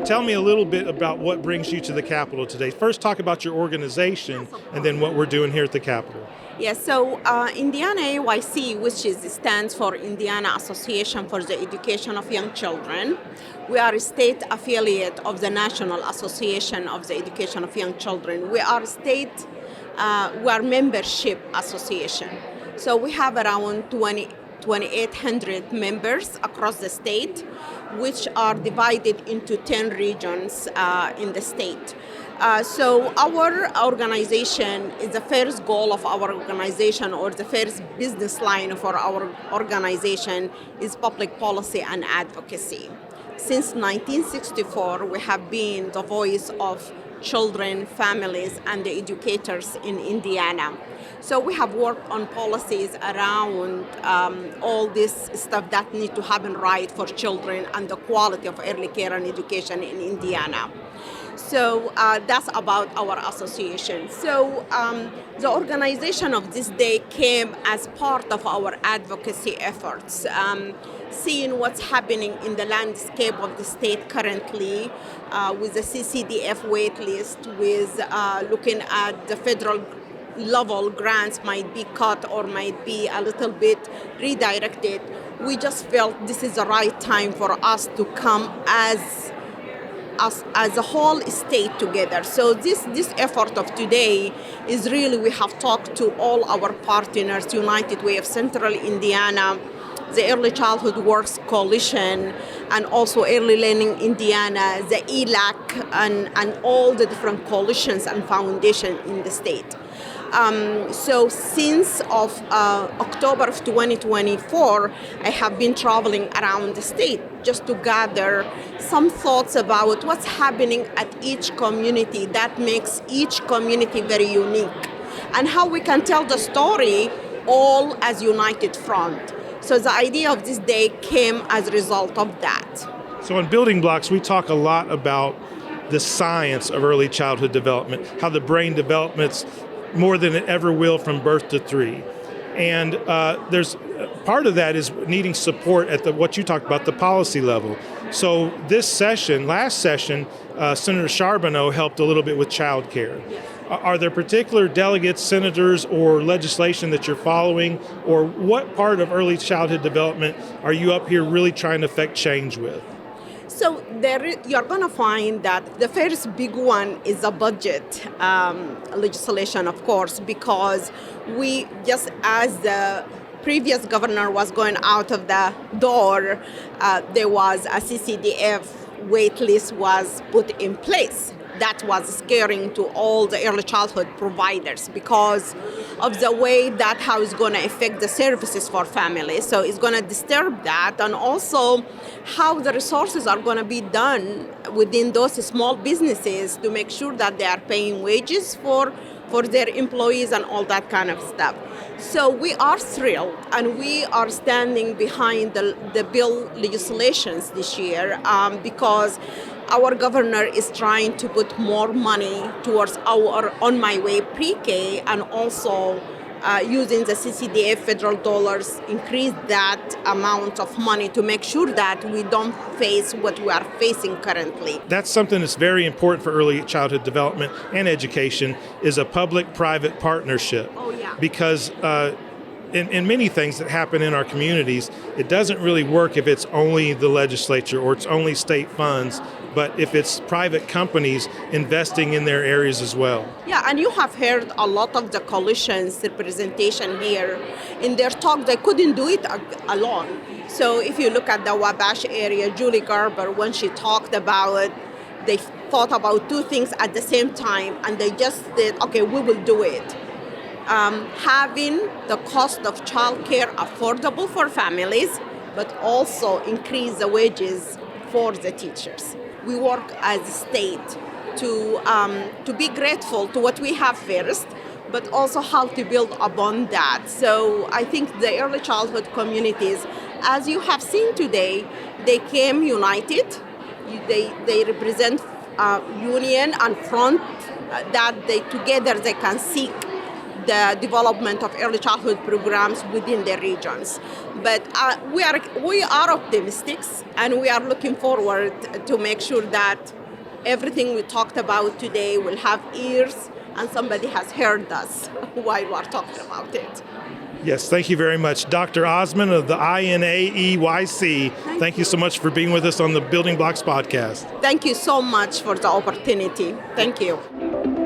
tell me a little bit about what brings you to the Capitol today. First, talk about your organization, and then what we're doing here at the Capitol. Yes, so Indiana AEYC, which stands for Indiana Association for the Education of Young Children, we are a state affiliate of the National Association of the Education of Young Children. We are we are membership association. So we have around 2,800 members across the state, which are divided into 10 regions in the state. So our organization is the first goal of our organization, or the first business line for our organization, is public policy and advocacy. Since 1964, we have been the voice of children, families, and the educators in Indiana. So we have worked on policies around all this stuff that need to happen right for children and the quality of early care and education in Indiana. So that's about our association. So the organization of this day came as part of our advocacy efforts, seeing what's happening in the landscape of the state currently with the CCDF waitlist, with looking at the federal level grants might be cut or might be a little bit redirected. We just felt this is the right time for us to come as a whole state together. So this effort of today is really, we have talked to all our partners, United Way of Central Indiana, the Early Childhood Works Coalition, and also Early Learning Indiana, the ELAC, and all the different coalitions and foundations in the state. So since of October of 2024, I have been traveling around the state just to gather some thoughts about what's happening at each community that makes each community very unique, and how we can tell the story all as united front. So the idea of this day came as a result of that. So in Building Blocks, we talk a lot about the science of early childhood development, how the brain develops more than it ever will from birth to 3. And there's part of that is needing support at what you talked about, the policy level. So last session, Senator Charbonneau helped a little bit with child care. Are there particular delegates, senators, or legislation that you're following, or what part of early childhood development are you up here really trying to affect change with? So you're going to find that the first big one is the budget legislation, of course, because we, just as the previous governor was going out of the door, there was a CCDF wait list was put in place. That was scaring to all the early childhood providers because of the way that how it's going to affect the services for families. So it's going to disturb that, and also how the resources are going to be done within those small businesses to make sure that they are paying wages for their employees and all that kind of stuff. So we are thrilled, and we are standing behind the bill legislations this year because our governor is trying to put more money towards our On My Way pre-K, and also using the CCDF federal dollars, increase that amount of money to make sure that we don't face what we are facing currently. That's something that's very important for early childhood development and education, is a public-private partnership. Oh, yeah. Because in many things that happen in our communities, it doesn't really work if it's only the legislature or it's only state funds, but if it's private companies investing in their areas as well. Yeah, and you have heard a lot of the coalition's representation here. In their talk, they couldn't do it alone. So if you look at the Wabash area, Julie Garber, when she talked about it, they thought about two things at the same time, and they just said, okay, we will do it. Having the cost of childcare affordable for families, but also increase the wages for the teachers. We work as a state to be grateful to what we have first, but also how to build upon that. So I think the early childhood communities, as you have seen today, they came united. They represent union and front that together they can seek the development of early childhood programs within their regions. But we are optimistic, and we are looking forward to make sure that everything we talked about today will have ears and somebody has heard us while we're talking about it. Yes, thank you very much. Dr. Osman of the AEYC, thank you so much for being with us on the Building Blocks podcast. Thank you so much for the opportunity. Thank you.